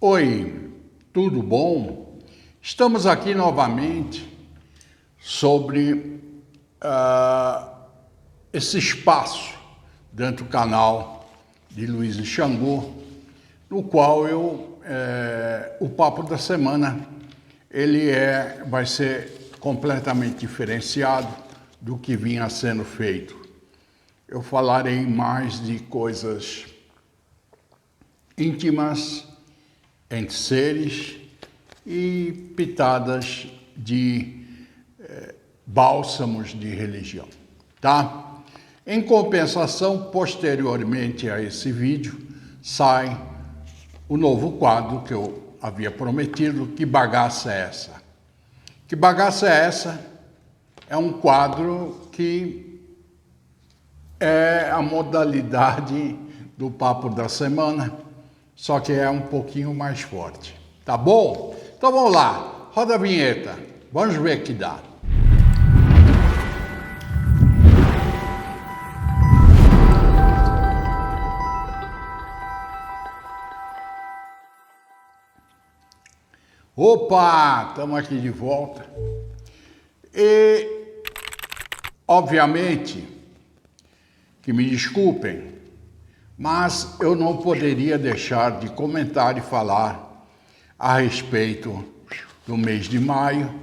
Oi, tudo bom? Estamos aqui novamente sobre esse espaço dentro do canal de Luiz e Xangô, no qual o papo da semana vai ser completamente diferenciado do que vinha sendo feito. Eu falarei mais de coisas íntimas entre seres e pitadas de bálsamos de religião, tá? Em compensação, posteriormente a esse vídeo, sai o novo quadro que eu havia prometido, Que Bagaça é Essa? Que Bagaça é Essa? É um quadro que é a modalidade do papo da semana, só que é um pouquinho mais forte, tá bom? Então vamos lá, roda a vinheta, vamos ver o que dá. Opa, estamos aqui de volta. E, obviamente, que me desculpem, mas eu não poderia deixar de comentar e falar a respeito do mês de maio,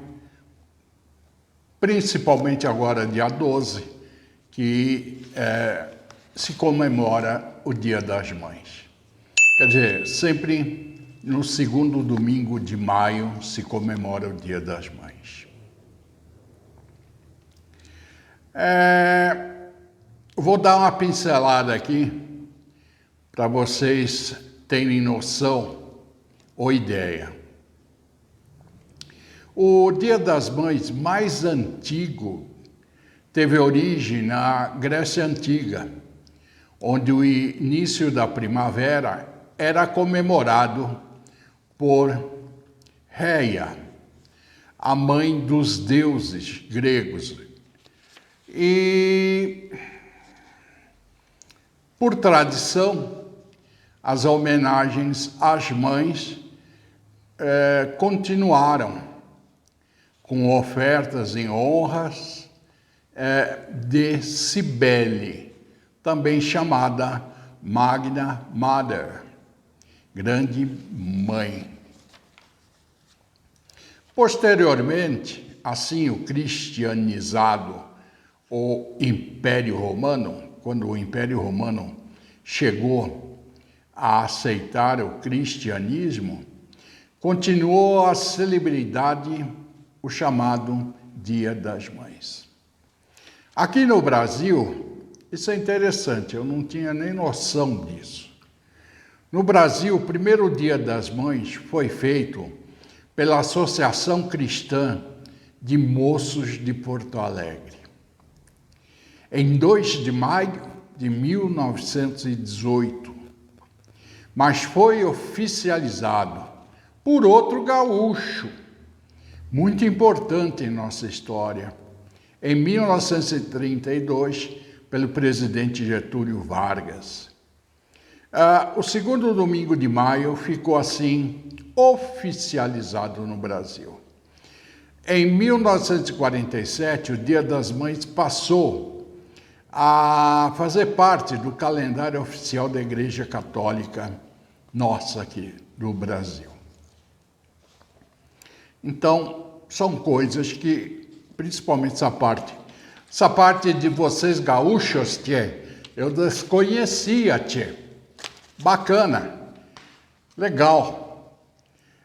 principalmente agora, dia 12, que se comemora o Dia das Mães. Quer dizer, sempre no segundo domingo de maio se comemora o Dia das Mães. Vou dar uma pincelada aqui para vocês terem noção ou ideia. O Dia das Mães mais antigo teve origem na Grécia Antiga, onde o início da primavera era comemorado por Rhea, a mãe dos deuses gregos. E, por tradição, as homenagens às mães continuaram com ofertas em honras de Cibele, também chamada Magna Mother, Grande Mãe. Posteriormente, assim o cristianizado, o Império Romano, quando o Império Romano chegou a aceitar o cristianismo, continuou a celebridade o chamado Dia das Mães. Aqui no Brasil, isso é interessante, eu não tinha nem noção disso. No Brasil, o primeiro Dia das Mães foi feito pela Associação Cristã de Moços de Porto Alegre. Em 2 de maio de 1918, mas foi oficializado por outro gaúcho, muito importante em nossa história, em 1932, pelo presidente Getúlio Vargas. O segundo domingo de maio ficou assim oficializado no Brasil. Em 1947, o Dia das Mães passou a fazer parte do calendário oficial da Igreja Católica nossa aqui do Brasil. Então, são coisas que, principalmente essa parte de vocês gaúchos, tchê, eu desconhecia, tchê. Bacana, legal.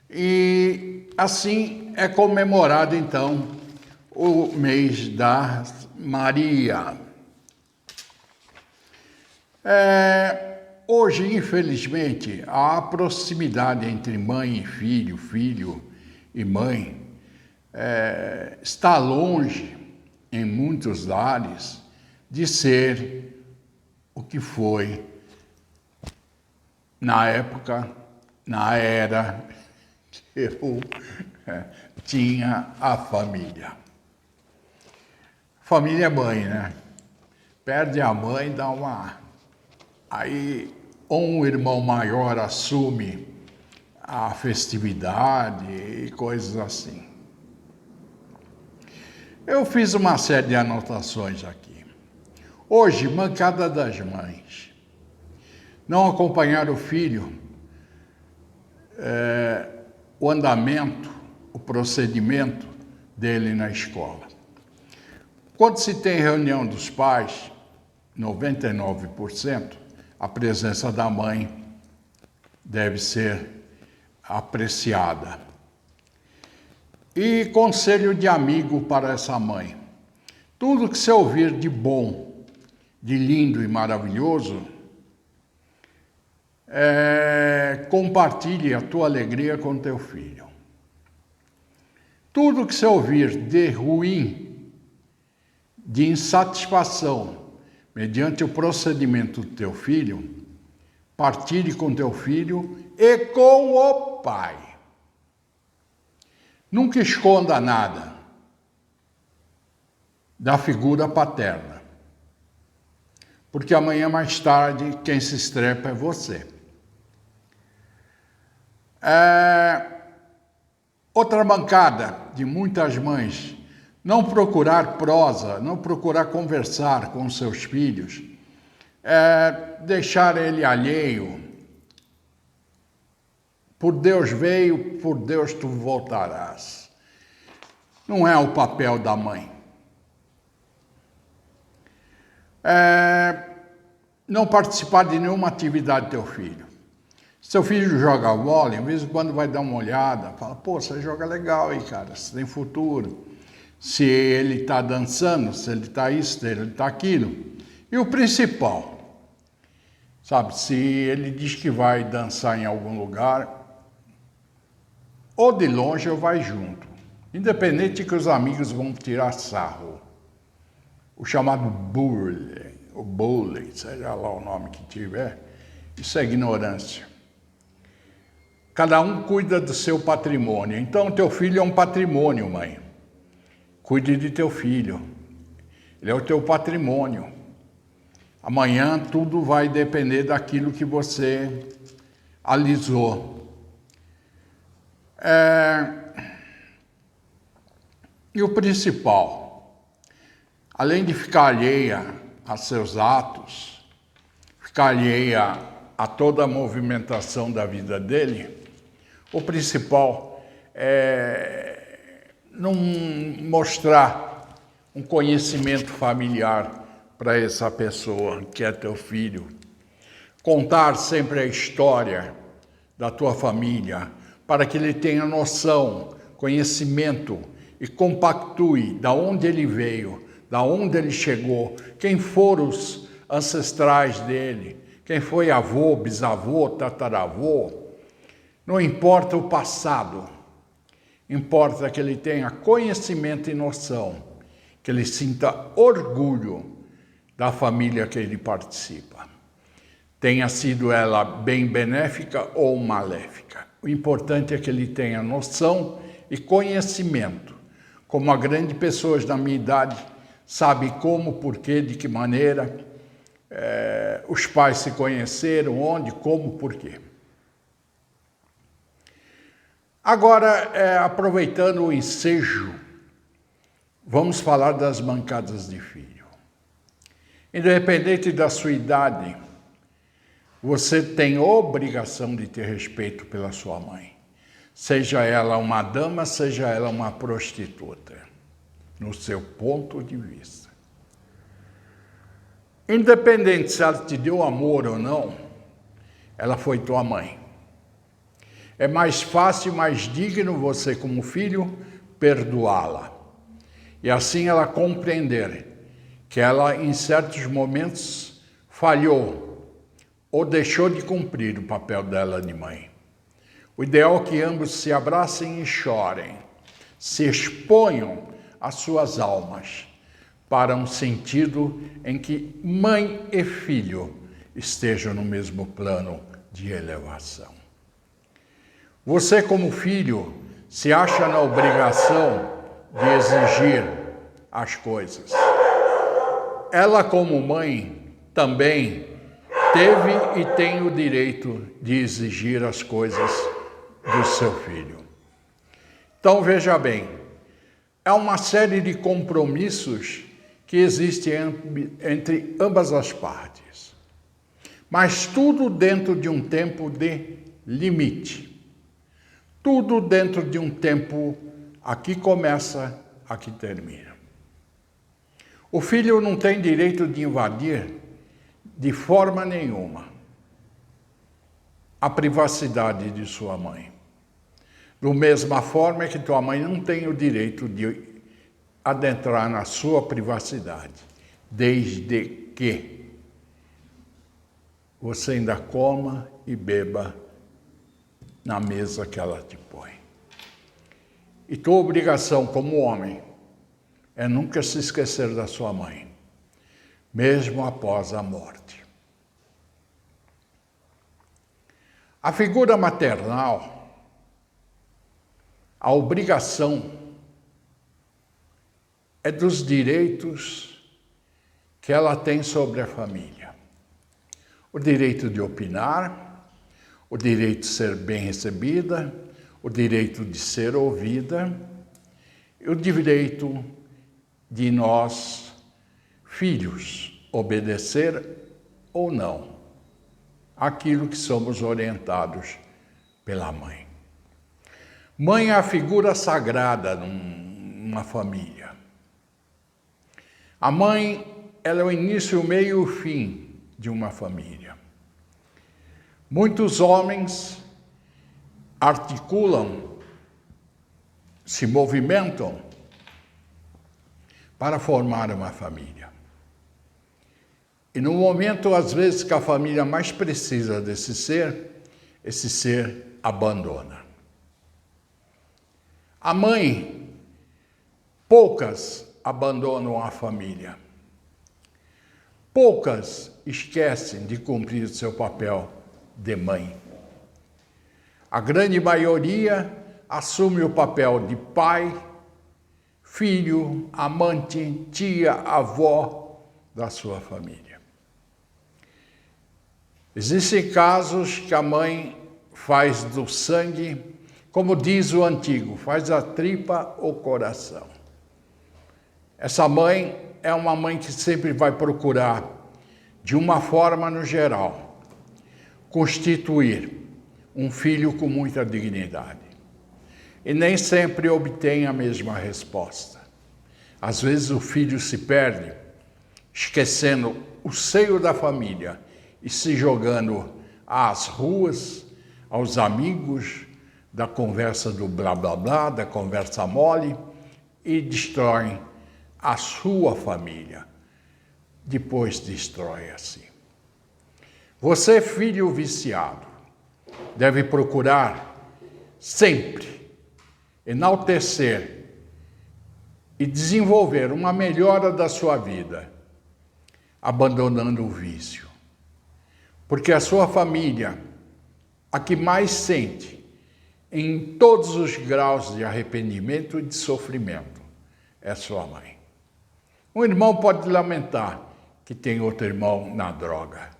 E assim é comemorado, então, o mês da Maria. Hoje, infelizmente, a proximidade entre mãe e filho, filho e mãe, está longe, em muitos lares, de ser o que foi na época, na era que eu tinha a família. Família é mãe, né? Perde a mãe, dá uma... Aí, um irmão maior assume a festividade e coisas assim. Eu fiz uma série de anotações aqui. Hoje, mancada das mães. Não acompanhar o filho, o andamento, o procedimento dele na escola. Quando se tem reunião dos pais, 99%, a presença da mãe deve ser apreciada. E conselho de amigo para essa mãe. Tudo que você ouvir de bom, de lindo e maravilhoso, compartilhe a tua alegria com teu filho. Tudo que você ouvir de ruim, de insatisfação, mediante o procedimento do teu filho, partilhe com teu filho e com o pai. Nunca esconda nada da figura paterna, porque amanhã mais tarde quem se estrepa é você. Outra mancada de muitas mães, não procurar prosa, não procurar conversar com seus filhos, deixar ele alheio. Por Deus veio, por Deus tu voltarás. Não é o papel da mãe. Não participar de nenhuma atividade do teu filho. Seu filho joga vôlei, de vez em quando vai dar uma olhada, fala, pô, você joga legal aí, cara, você tem futuro. Se ele está dançando, se ele está isso, se ele está aquilo. E o principal, sabe, se ele diz que vai dançar em algum lugar, ou de longe ou vai junto. Independente que os amigos vão tirar sarro. O chamado bullying, o bullying, seja lá o nome que tiver, isso é ignorância. Cada um cuida do seu patrimônio. Então, teu filho é um patrimônio, mãe. Cuide de teu filho. Ele é o teu patrimônio. Amanhã tudo vai depender daquilo que você alisou. E o principal, além de ficar alheia a seus atos, ficar alheia a toda a movimentação da vida dele, o principal é não mostrar um conhecimento familiar para essa pessoa que é teu filho. Contar sempre a história da tua família, para que ele tenha noção, conhecimento e compactue da onde ele veio, da onde ele chegou, quem foram os ancestrais dele, quem foi avô, bisavô, tataravô. Não importa o passado, importa que ele tenha conhecimento e noção, que ele sinta orgulho da família que ele participa. Tenha sido ela bem benéfica ou maléfica. O importante é que ele tenha noção e conhecimento. Como a grande pessoas da minha idade sabe como, porquê, de que maneira os pais se conheceram, onde, como, porquê. Agora, aproveitando o ensejo, vamos falar das mancadas de filho. Independente da sua idade, você tem obrigação de ter respeito pela sua mãe. Seja ela uma dama, seja ela uma prostituta, no seu ponto de vista. Independente se ela te deu amor ou não, ela foi tua mãe. É mais fácil e mais digno você, como filho, perdoá-la. E assim ela compreender que ela, em certos momentos, falhou ou deixou de cumprir o papel dela de mãe. O ideal é que ambos se abracem e chorem, se exponham as suas almas para um sentido em que mãe e filho estejam no mesmo plano de elevação. Você, como filho, se acha na obrigação de exigir as coisas. Ela, como mãe, também teve e tem o direito de exigir as coisas do seu filho. Então, veja bem, é uma série de compromissos que existe entre ambas as partes, mas tudo dentro de um tempo de limite, tudo dentro de um tempo, aqui começa, aqui termina. O filho não tem direito de invadir de forma nenhuma a privacidade de sua mãe. Da mesma forma que tua mãe não tem o direito de adentrar na sua privacidade, desde que você ainda coma e beba na mesa que ela te põe. E tua obrigação como homem é nunca se esquecer da sua mãe, mesmo após a morte. A figura maternal, a obrigação é dos direitos que ela tem sobre a família. O direito de opinar, o direito de ser bem recebida, o direito de ser ouvida, e o direito de nós, filhos, obedecer ou não aquilo que somos orientados pela mãe. Mãe é a figura sagrada numa família. A mãe, ela é o início, o meio e o fim de uma família. Muitos homens articulam, se movimentam para formar uma família. E no momento, às vezes, que a família mais precisa desse ser, esse ser abandona. A mãe, poucas abandonam a família. Poucas esquecem de cumprir seu papel de mãe. A grande maioria assume o papel de pai, filho, amante, tia, avó da sua família. Existem casos que a mãe faz do sangue, como diz o antigo, faz a tripa o coração. Essa mãe é uma mãe que sempre vai procurar, de uma forma no geral, constituir um filho com muita dignidade. E nem sempre obtém a mesma resposta. Às vezes o filho se perde, esquecendo o seio da família e se jogando às ruas, aos amigos, da conversa do blá blá blá, da conversa mole, e destrói a sua família. Depois destrói a si. Você, filho viciado, deve procurar sempre enaltecer e desenvolver uma melhora da sua vida, abandonando o vício. Porque a sua família, a que mais sente, em todos os graus de arrependimento e de sofrimento, é sua mãe. Um irmão pode lamentar que tem outro irmão na droga,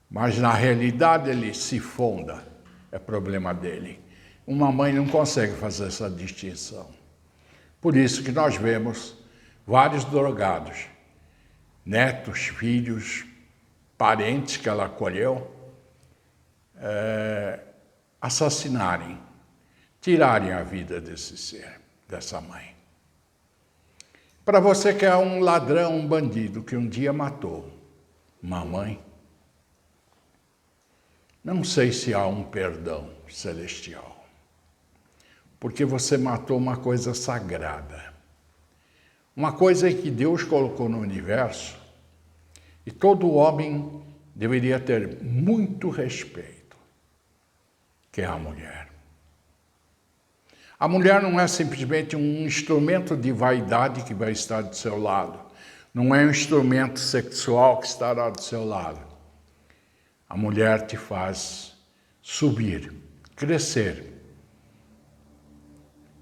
mas na realidade ele se fonda, é problema dele. Uma mãe não consegue fazer essa distinção. Por isso que nós vemos vários drogados, netos, filhos, parentes que ela acolheu, assassinarem, tirarem a vida desse ser, dessa mãe. Para você que é um ladrão, um bandido que um dia matou uma mãe, não sei se há um perdão celestial, porque você matou uma coisa sagrada, uma coisa que Deus colocou no universo e todo homem deveria ter muito respeito, que é a mulher. A mulher não é simplesmente um instrumento de vaidade que vai estar do seu lado. Não é um instrumento sexual que estará do seu lado. A mulher te faz subir, crescer.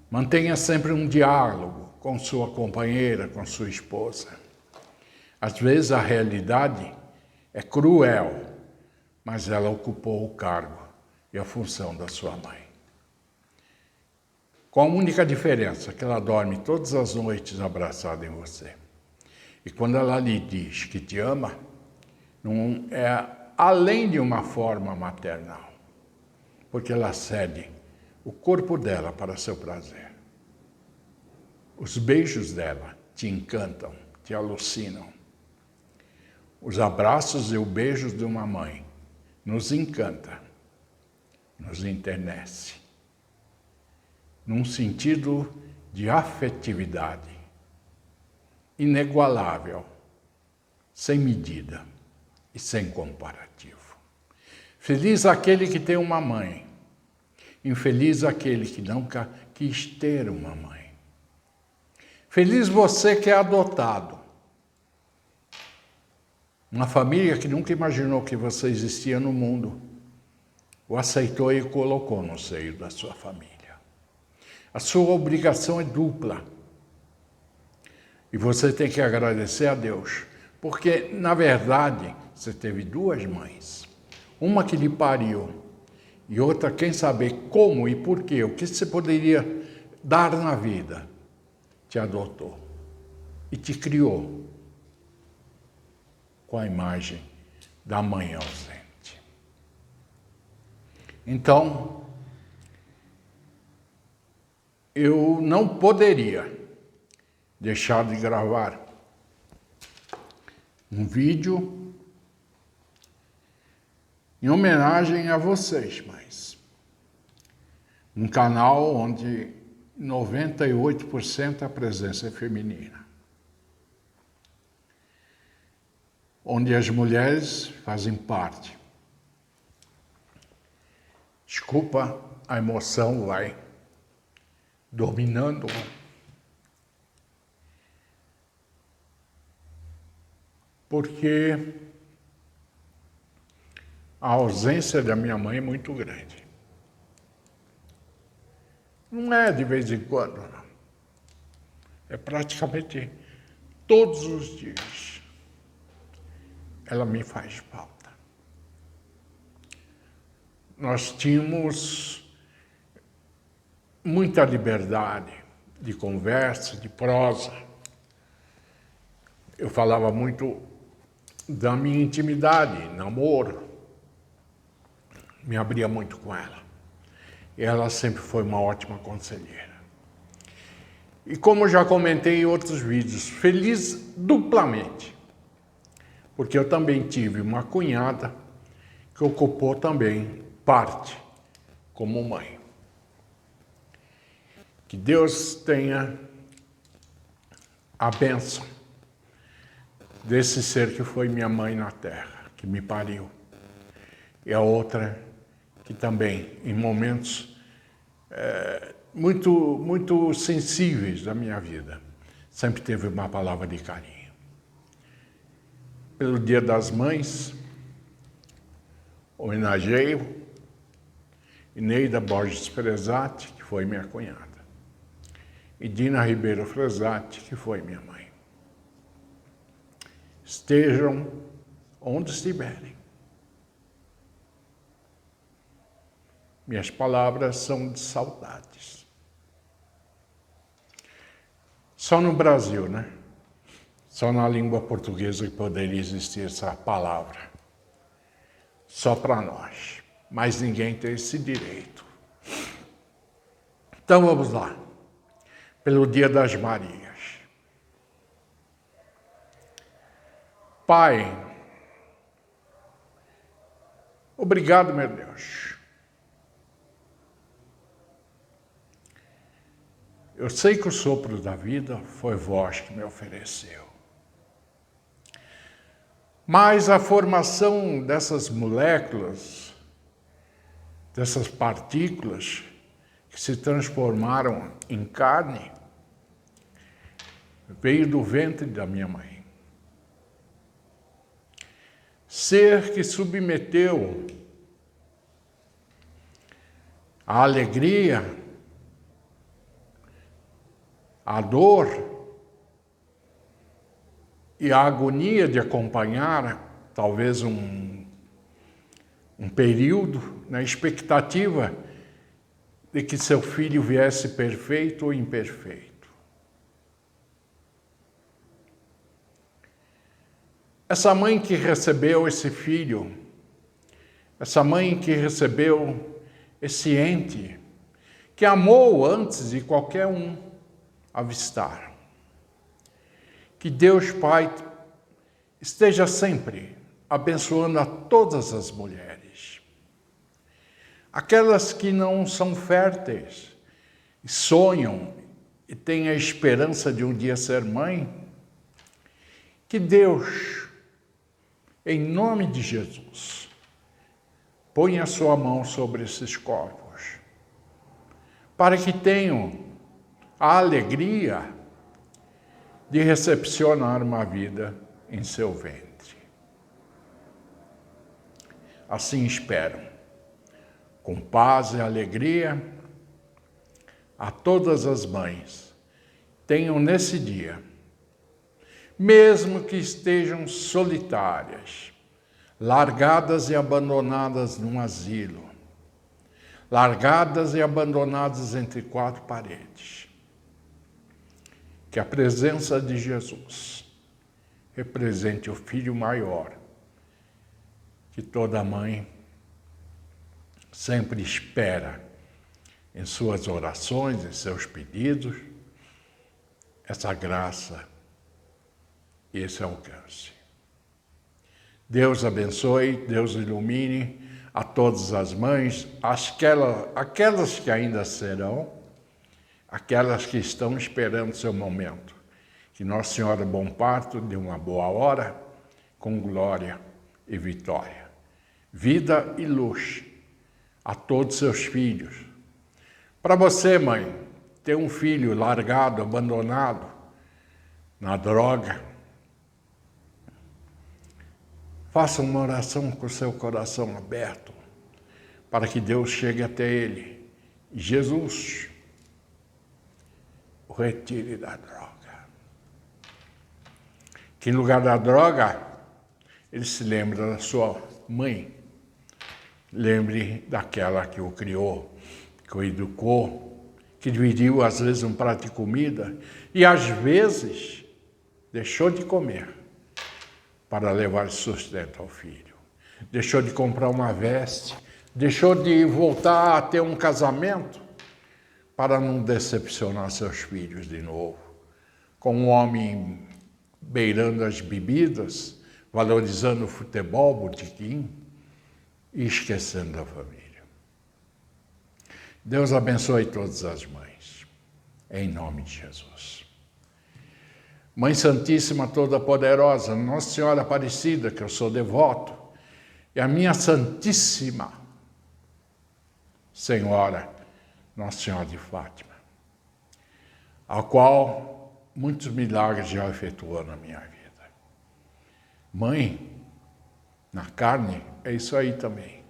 Mantenha sempre um diálogo com sua companheira, com sua esposa. Às vezes a realidade é cruel, mas ela ocupou o cargo e a função da sua mãe. com a única diferença que ela dorme todas as noites abraçada em você. E quando ela lhe diz que te ama, não é além de uma forma maternal, porque ela cede o corpo dela para seu prazer. Os beijos dela te encantam, te alucinam. Os abraços e os beijos de uma mãe nos encanta, nos enternece, num sentido de afetividade inigualável, sem medida e sem comparativo. Feliz aquele que tem uma mãe, infeliz aquele que nunca quis ter uma mãe. Feliz você que é adotado. Uma família que nunca imaginou que você existia no mundo, o aceitou e o colocou no seio da sua família. A sua obrigação é dupla. E você tem que agradecer a Deus, porque, na verdade, você teve duas mães. Uma que lhe pariu e outra, quem sabe como e por quê, o que você poderia dar na vida, te adotou e te criou com a imagem da mãe ausente. Então, eu não poderia deixar de gravar um vídeo em homenagem a vocês, mas um canal onde 98% a presença é feminina, onde as mulheres fazem parte. Desculpa, a emoção vai dominando. Porque a ausência da minha mãe é muito grande. Não é de vez em quando, não. É praticamente todos os dias. Ela me faz falta. Nós tínhamos muita liberdade de conversa, de prosa. Eu falava muito da minha intimidade, namoro, me abria muito com ela. E ela sempre foi uma ótima conselheira. E como já comentei em outros vídeos, feliz duplamente, porque eu também tive uma cunhada que ocupou também parte como mãe. Que Deus tenha a bênção desse ser que foi minha mãe na terra, que me pariu. E a outra que também, em momentos muito sensíveis da minha vida, sempre teve uma palavra de carinho. Pelo Dia das Mães, homenageio Ineida Borges Fresati, que foi minha cunhada, e Dina Ribeiro Fresati, que foi minha mãe. Estejam onde estiverem. Minhas palavras são de saudades. Só no Brasil, né? Só na língua portuguesa que poderia existir essa palavra. Só para nós. Mas ninguém tem esse direito. Então vamos lá. Pelo Dia das Marias. Pai, obrigado, meu Deus. Eu sei que o sopro da vida foi vós que me ofereceu. Mas a formação dessas moléculas, dessas partículas que se transformaram em carne, veio do ventre da minha mãe. Ser que submeteu a alegria, a dor e a agonia de acompanhar talvez um período na expectativa de que seu filho viesse perfeito ou imperfeito. Essa mãe que recebeu esse filho, essa mãe que recebeu esse ente, que amou antes de qualquer um avistar. Que Deus Pai esteja sempre abençoando a todas as mulheres. Aquelas que não são férteis, sonham e têm a esperança de um dia ser mãe, que Deus, em nome de Jesus, ponha a sua mão sobre esses corpos, para que tenham a alegria de recepcionar uma vida em seu ventre. Assim espero, com paz e alegria, a todas as mães, tenham nesse dia, mesmo que estejam solitárias, largadas e abandonadas num asilo, largadas e abandonadas entre quatro paredes, que a presença de Jesus represente o Filho maior, que toda mãe sempre espera em suas orações, em seus pedidos, essa graça e esse alcance. Deus abençoe, Deus ilumine a todas as mães, aquelas que ainda serão, aquelas que estão esperando seu momento. Que Nossa Senhora Bom Parto dê uma boa hora, com glória e vitória. Vida e luz a todos seus filhos. Para você, mãe, ter um filho largado, abandonado na droga, faça uma oração com o seu coração aberto, para que Deus chegue até ele. E Jesus o retire da droga. Que em lugar da droga, ele se lembra da sua mãe. Lembre daquela que o criou, que o educou, que dividiu às vezes um prato de comida e às vezes deixou de comer para levar sustento ao filho. Deixou de comprar uma veste, deixou de voltar a ter um casamento para não decepcionar seus filhos de novo. Com um homem beirando as bebidas, valorizando o futebol, botequim, e esquecendo da família. Deus abençoe todas as mães, em nome de Jesus. Mãe Santíssima Toda-Poderosa, Nossa Senhora Aparecida, que eu sou devoto, e a minha Santíssima Senhora, Nossa Senhora de Fátima, a qual muitos milagres já efetuou na minha vida. Mãe, na carne, é isso aí também.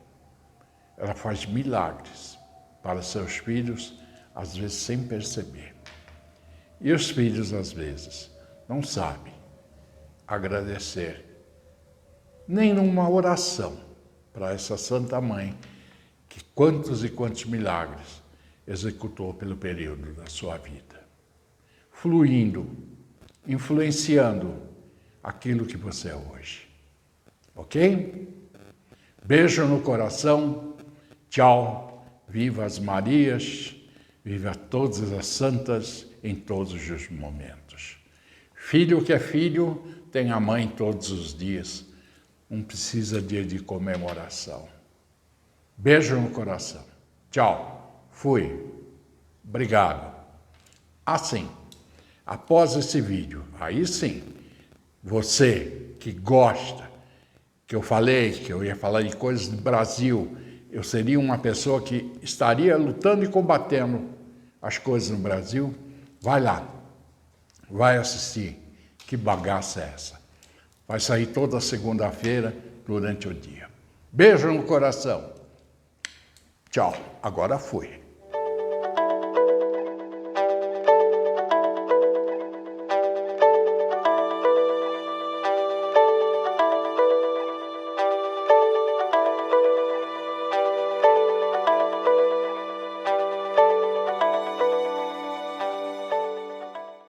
Ela faz milagres para seus filhos, às vezes sem perceber. E os filhos, às vezes, não sabem agradecer, nem numa oração, para essa Santa Mãe, que quantos e quantos milagres executou pelo período da sua vida, fluindo, influenciando aquilo que você é hoje. Ok? Beijo no coração, tchau, viva as Marias, viva todas as santas em todos os momentos. Filho que é filho tem a mãe todos os dias, não precisa de comemoração. Beijo no coração, tchau, fui, obrigado. Assim, após esse vídeo, aí sim, você que gosta, que eu falei que eu ia falar de coisas do Brasil, eu seria uma pessoa que estaria lutando e combatendo as coisas no Brasil, vai lá, vai assistir. Que bagaça é essa? Vai sair toda segunda-feira durante o dia. Beijo no coração. Tchau, agora fui.